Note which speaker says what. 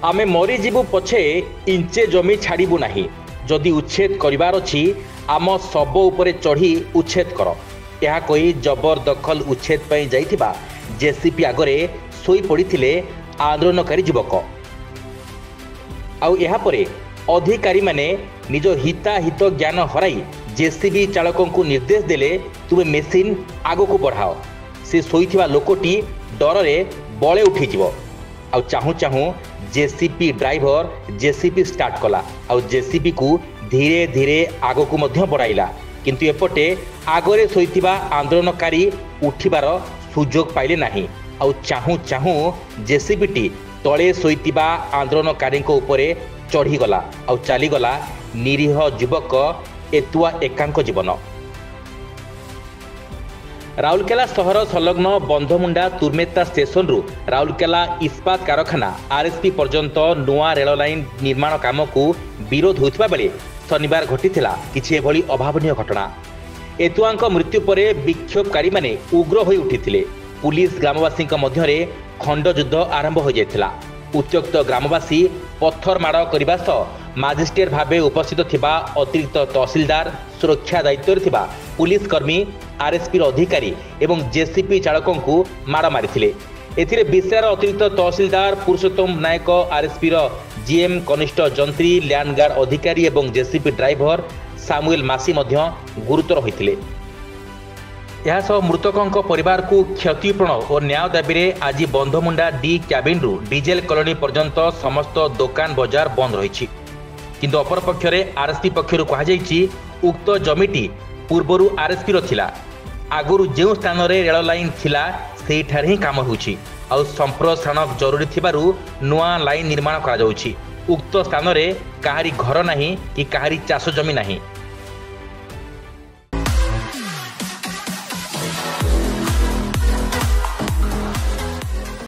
Speaker 1: आमे मरीजु पछे इंचे जमी छाड़बू नाही। जदि उच्छेद करिवार अछि आम शब उपरे चढ़ी उच्छेद कर। यह कही जबरदखल उच्छेद पर जाइथिबा जेसीपी आगरे सोई पड़िथिले आंदोलनकारी युवक। आउ यह परे अधिकारी माने निज हिताहित ज्ञान हराई जेसीबी चालकों को निर्देश देले तुमे मेसीन आगो को बढ़ाओ। से सोईथिबा लोकटी डर रे बळे उठी जिवो। आउ चाहू चाहू जेसीपी ड्राइवर जेसीपी स्टार्ट कला। आउ जेसीपी को धीरे धीरे आगो को मध्य बढ़ाइला। किंतु एपटे आगरे सोईथिबा आंदोलनकारी उठिबार सुजोग पाइले नाही। आउ चाहू चाहू जेसीबी टी तले सोईथिबा आंदोलनकारी उपरे चढ़ीगला। आउ चलीगला निरीह युवक एतुआ एकांक जीवन। राउरकेला सहर संलग्न बंधमुंडा तुर्मेता स्टेशन रु राउरकेला इस्पात कारखाना आरएसपी पर्यंत नुआ रेल लाइन निर्माण काम को विरोध होता बेले शनिवार घटिथिला किछि एभली अभावनीय घटना। एतुआंक मृत्यु परे विक्षोभकारी माने उग्र होई उठिथिले। पुलिस ग्रामवासी मध्यरे खंडयुद्ध आरंभ हो जाइथिला। उत्त्यक्त ग्रामवासी पत्थर माड़ करने सह मजिस्ट्रेट भावे उपस्थित थिबा अतिरिक्त तहसीलदार सुरक्षा दायित्व थिबा पुलिस कर्मी आरएसपी अधिकारी एवं जेसीपी चालकों को माड़ मारिथिले। एथिरे बिस्रार अतिरिक्त तहसीलदार पुरुषोत्तम नायक आरएसपी जीएम कनिष्ठ जंत्री लैंडगार्ड अधिकारी एवं जेसीपी ड्राइवर सामुएल मासी मध्य गुरुतर होइथिले। यासह मृतकों परिवार को क्षतिपूरण और न्याय दाबी रे आज बंधमुंडा डी क्याबिन रु डीजेल कॉलोनी पर्यंत समस्त दुकान बजार बंद रही। किंतु अपर पक्षरे आरएसपी पक्षरु कहा जायछि उक्त जमीटी पूर्वरु आरएसपी रो थिला। आगुरु जेउ स्थान रे रेल लाइन थिला सेठार ही काम होउछि। आ संप्रसारण जरूरी थिबारु नुआ लाइन निर्माण करा जाउछि। उक्त स्थान रे काहारी घर नाही कि काहारी चाष जमी नाही।